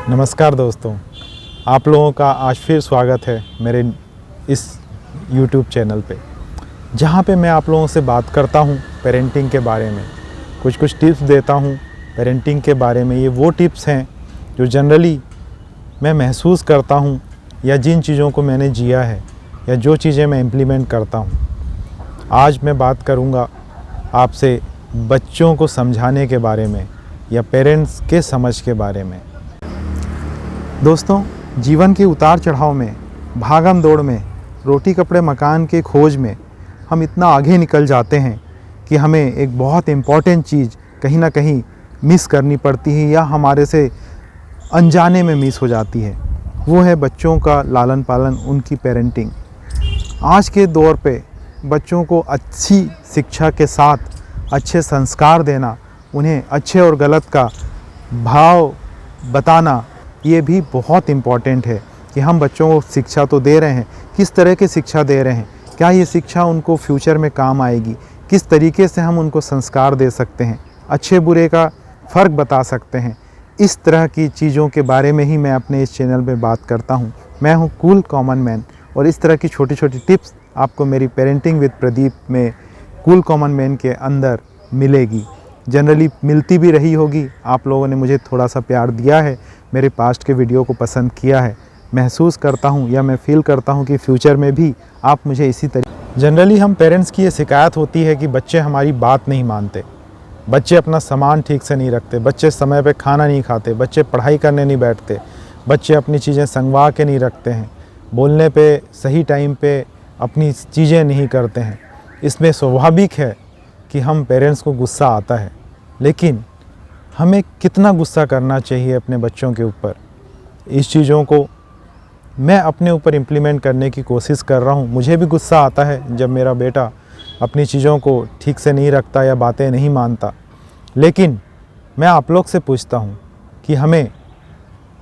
नमस्कार दोस्तों, आप लोगों का आज फिर स्वागत है मेरे इस YouTube चैनल पे, जहाँ पे मैं आप लोगों से बात करता हूँ पेरेंटिंग के बारे में। कुछ टिप्स देता हूँ पेरेंटिंग के बारे में। ये वो टिप्स हैं जो जनरली मैं महसूस करता हूँ या जिन चीज़ों को मैंने जिया है या जो चीज़ें मैं इम्प्लीमेंट करता हूँ। आज मैं बात करूँगा आपसे बच्चों को समझाने के बारे में या पेरेंट्स के समझ के बारे में। दोस्तों, जीवन के उतार चढ़ाव में, भागम दौड़ में, रोटी कपड़े मकान के खोज में हम इतना आगे निकल जाते हैं कि हमें एक बहुत इम्पॉर्टेंट चीज़ कहीं ना कहीं मिस करनी पड़ती है या हमारे से अनजाने में मिस हो जाती है। वो है बच्चों का लालन पालन, उनकी पेरेंटिंग। आज के दौर पे बच्चों को अच्छी शिक्षा के साथ अच्छे संस्कार देना, उन्हें अच्छे और गलत का भाव बताना, ये भी बहुत इम्पॉर्टेंट है कि हम बच्चों को शिक्षा तो दे रहे हैं, किस तरह की शिक्षा दे रहे हैं, क्या ये शिक्षा उनको फ्यूचर में काम आएगी, किस तरीके से हम उनको संस्कार दे सकते हैं, अच्छे बुरे का फ़र्क बता सकते हैं। इस तरह की चीज़ों के बारे में ही मैं अपने इस चैनल पे बात करता हूँ। मैं हूँ कूल कॉमन मैन और इस तरह की छोटी छोटी टिप्स आपको मेरी पेरेंटिंग विद प्रदीप में कूल कॉमन मैन के अंदर मिलेगी। जनरली मिलती भी रही होगी। आप लोगों ने मुझे थोड़ा सा प्यार दिया है, मेरे पास्ट के वीडियो को पसंद किया है। महसूस करता हूँ या मैं फ़ील करता हूँ कि फ्यूचर में भी आप मुझे इसी तरीके। जनरली हम पेरेंट्स की ये शिकायत होती है कि बच्चे हमारी बात नहीं मानते, बच्चे अपना सामान ठीक से नहीं रखते, बच्चे समय पे खाना नहीं खाते, बच्चे पढ़ाई करने नहीं बैठते, बच्चे अपनी चीज़ें संगवा के नहीं रखते हैं, बोलने पे सही टाइम पे अपनी चीज़ें नहीं करते हैं। इसमें स्वाभाविक है कि हम पेरेंट्स को गुस्सा आता है, लेकिन हमें कितना गुस्सा करना चाहिए अपने बच्चों के ऊपर। इस चीज़ों को मैं अपने ऊपर इम्प्लीमेंट करने की कोशिश कर रहा हूँ। मुझे भी गुस्सा आता है जब मेरा बेटा अपनी चीज़ों को ठीक से नहीं रखता या बातें नहीं मानता, लेकिन मैं आप लोग से पूछता हूँ कि हमें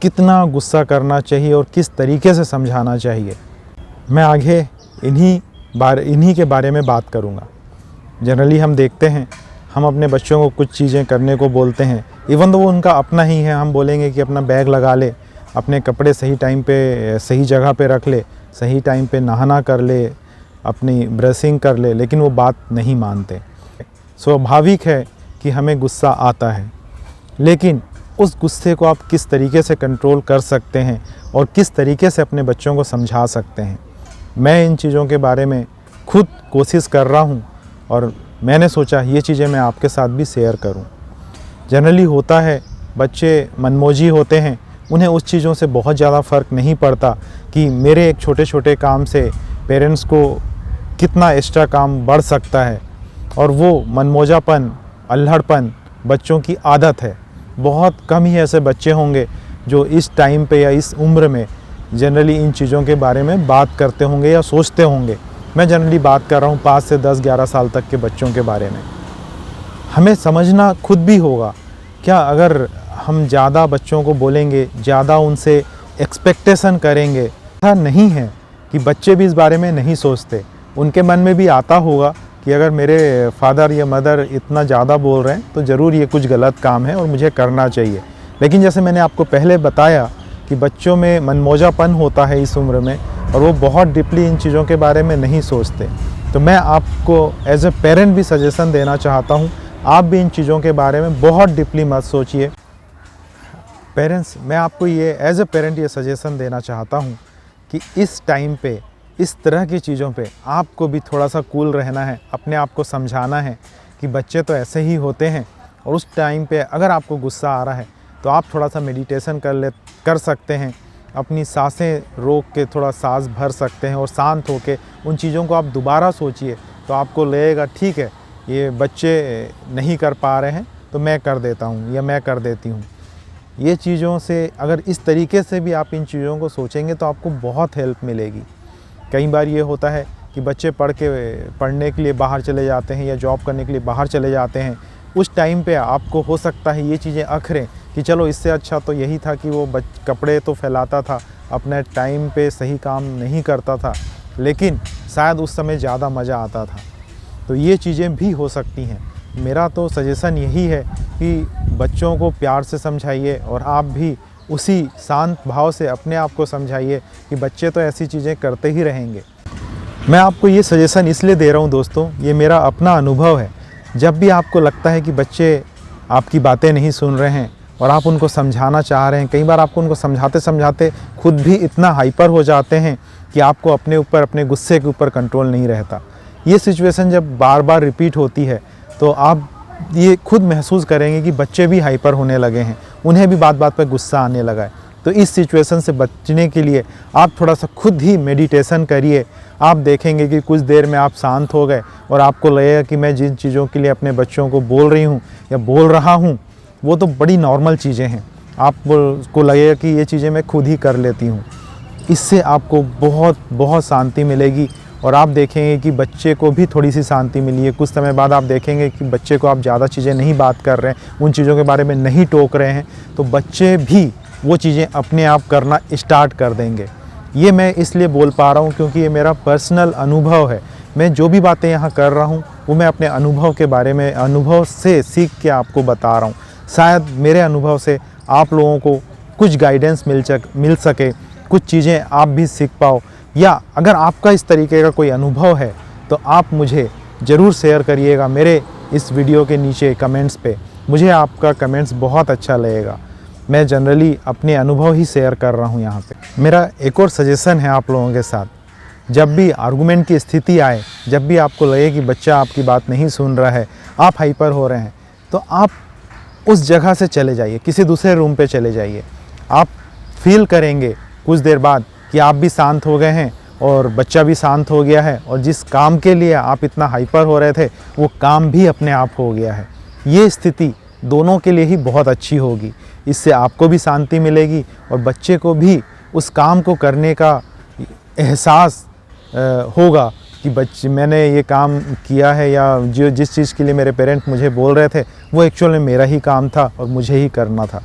कितना गुस्सा करना चाहिए और किस तरीके से समझाना चाहिए। मैं आगे इन्हीं के बारे में बात करूँगा। जनरली हम देखते हैं, हम अपने बच्चों को कुछ चीज़ें करने को बोलते हैं, इवन तो वो उनका अपना ही है। हम बोलेंगे कि अपना बैग लगा ले, अपने कपड़े सही टाइम पे सही जगह पे रख ले, सही टाइम पे नहाना कर ले, अपनी ब्रशिंग कर ले, लेकिन वो बात नहीं मानते। स्वाभाविक है कि हमें गुस्सा आता है, लेकिन उस गुस्से को आप किस तरीके से कंट्रोल कर सकते हैं और किस तरीके से अपने बच्चों को समझा सकते हैं, मैं इन चीज़ों के बारे में खुद कोशिश कर रहा हूँ और मैंने सोचा ये चीज़ें मैं आपके साथ भी शेयर करूं। जनरली होता है, बच्चे मनमौजी होते हैं, उन्हें उस चीज़ों से बहुत ज़्यादा फ़र्क नहीं पड़ता कि मेरे एक छोटे छोटे काम से पेरेंट्स को कितना एक्स्ट्रा काम बढ़ सकता है। और वो मनमौजापन, अल्हड़पन बच्चों की आदत है। बहुत कम ही ऐसे बच्चे होंगे जो इस टाइम पे या इस उम्र में जनरली इन चीज़ों के बारे में बात करते होंगे या सोचते होंगे। मैं जनरली बात कर रहा हूँ 5 से 10-11 साल तक के बच्चों के बारे में। हमें समझना खुद भी होगा, क्या अगर हम ज़्यादा बच्चों को बोलेंगे, ज़्यादा उनसे एक्सपेक्टेशन करेंगे। ऐसा नहीं है कि बच्चे भी इस बारे में नहीं सोचते, उनके मन में भी आता होगा कि अगर मेरे फादर या मदर इतना ज़्यादा बोल रहे हैं तो ज़रूर ये कुछ गलत काम है और मुझे करना चाहिए। लेकिन जैसे मैंने आपको पहले बताया कि बच्चों में मनमौजापन होता है इस उम्र में और वो बहुत डीपली इन चीज़ों के बारे में नहीं सोचते। तो मैं आपको एज ए पेरेंट भी सजेशन देना चाहता हूँ, आप भी इन चीज़ों के बारे में बहुत डीपली मत सोचिए। पेरेंट्स, मैं आपको ये एज ए पेरेंट ये सजेशन देना चाहता हूँ कि इस टाइम पे इस तरह की चीज़ों पे आपको भी थोड़ा सा कूल रहना है, अपने आप को समझाना है कि बच्चे तो ऐसे ही होते हैं। और उस टाइम पे अगर आपको गुस्सा आ रहा है तो आप थोड़ा सा मेडिटेशन कर सकते हैं, अपनी सांसें रोक के थोड़ा सांस भर सकते हैं और शांत होके उन चीज़ों को आप दोबारा सोचिए तो आपको लगेगा ठीक है, ये बच्चे नहीं कर पा रहे हैं तो मैं कर देता हूँ या मैं कर देती हूँ। ये चीज़ों से अगर इस तरीके से भी आप इन चीज़ों को सोचेंगे तो आपको बहुत हेल्प मिलेगी। कई बार ये होता है कि बच्चे पढ़ने के लिए बाहर चले जाते हैं या जॉब करने के लिए बाहर चले जाते हैं। उस टाइम पे आपको हो सकता है ये चीज़ें अखरें कि चलो इससे अच्छा तो यही था कि वो कपड़े तो फैलाता था, अपने टाइम पे सही काम नहीं करता था, लेकिन शायद उस समय ज़्यादा मज़ा आता था। तो ये चीज़ें भी हो सकती हैं। मेरा तो सजेशन यही है कि बच्चों को प्यार से समझाइए और आप भी उसी शांत भाव से अपने आप को समझाइए कि बच्चे तो ऐसी चीज़ें करते ही रहेंगे। मैं आपको ये सजेशन इसलिए दे रहा हूँ दोस्तों, ये मेरा अपना अनुभव है। जब भी आपको लगता है कि बच्चे आपकी बातें नहीं सुन रहे हैं और आप उनको समझाना चाह रहे हैं, कई बार आपको उनको समझाते समझाते खुद भी इतना हाइपर हो जाते हैं कि आपको अपने ऊपर, अपने गुस्से के ऊपर कंट्रोल नहीं रहता। ये सिचुएशन जब बार बार रिपीट होती है तो आप ये खुद महसूस करेंगे कि बच्चे भी हाइपर होने लगे हैं, उन्हें भी बात बात पर गुस्सा आने लगा है। तो इस सिचुएशन से बचने के लिए आप थोड़ा सा खुद ही मेडिटेशन करिए। आप देखेंगे कि कुछ देर में आप शांत हो गए और आपको लगेगा कि मैं जिन चीज़ों के लिए अपने बच्चों को बोल रही हूँ या बोल रहा हूँ वो तो बड़ी नॉर्मल चीज़ें हैं। आपको लगेगा कि ये चीज़ें मैं खुद ही कर लेती हूँ। इससे आपको बहुत बहुत शांति मिलेगी और आप देखेंगे कि बच्चे को भी थोड़ी सी शांति मिली है। कुछ समय बाद आप देखेंगे कि बच्चे को आप ज़्यादा चीज़ें नहीं बात कर रहे हैं, उन चीज़ों के बारे में नहीं टोक रहे हैं, तो बच्चे भी वो चीज़ें अपने आप करना स्टार्ट कर देंगे। ये मैं इसलिए बोल पा रहा हूँ क्योंकि ये मेरा पर्सनल अनुभव है। मैं जो भी बातें यहाँ कर रहा हूँ वो मैं अपने अनुभव के बारे में, अनुभव से सीख के आपको बता रहा हूँ। शायद मेरे अनुभव से आप लोगों को कुछ गाइडेंस मिल सके, कुछ चीज़ें आप भी सीख पाओ, या अगर आपका इस तरीके का कोई अनुभव है तो आप मुझे ज़रूर शेयर करिएगा मेरे इस वीडियो के नीचे कमेंट्स पे। मुझे आपका कमेंट्स बहुत अच्छा लगेगा। मैं जनरली अपने अनुभव ही शेयर कर रहा हूँ यहाँ पे। मेरा एक और सजेशन है आप लोगों के साथ, जब भी आर्गुमेंट की स्थिति आए, जब भी आपको लगे कि बच्चा आपकी बात नहीं सुन रहा है, आप हाइपर हो रहे हैं, तो आप उस जगह से चले जाइए, किसी दूसरे रूम पे चले जाइए। आप फील करेंगे कुछ देर बाद कि आप भी शांत हो गए हैं और बच्चा भी शांत हो गया है और जिस काम के लिए आप इतना हाइपर हो रहे थे वो काम भी अपने आप हो गया है। ये स्थिति दोनों के लिए ही बहुत अच्छी होगी। इससे आपको भी शांति मिलेगी और बच्चे को भी उस काम को करने का एहसास होगा कि बच्चे मैंने ये काम किया है, या जिस चीज़ के लिए मेरे पेरेंट मुझे बोल रहे थे वो एक्चुअल में मेरा ही काम था और मुझे ही करना था।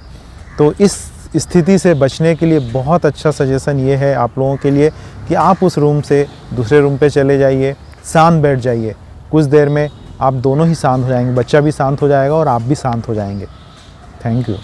तो इस स्थिति से बचने के लिए बहुत अच्छा सजेशन ये है आप लोगों के लिए कि आप उस रूम से दूसरे रूम पे चले जाइए, शांत बैठ जाइए। कुछ देर में आप दोनों ही शांत हो जाएंगे, बच्चा भी शांत हो जाएगा और आप भी शांत हो जाएंगे। Thank you.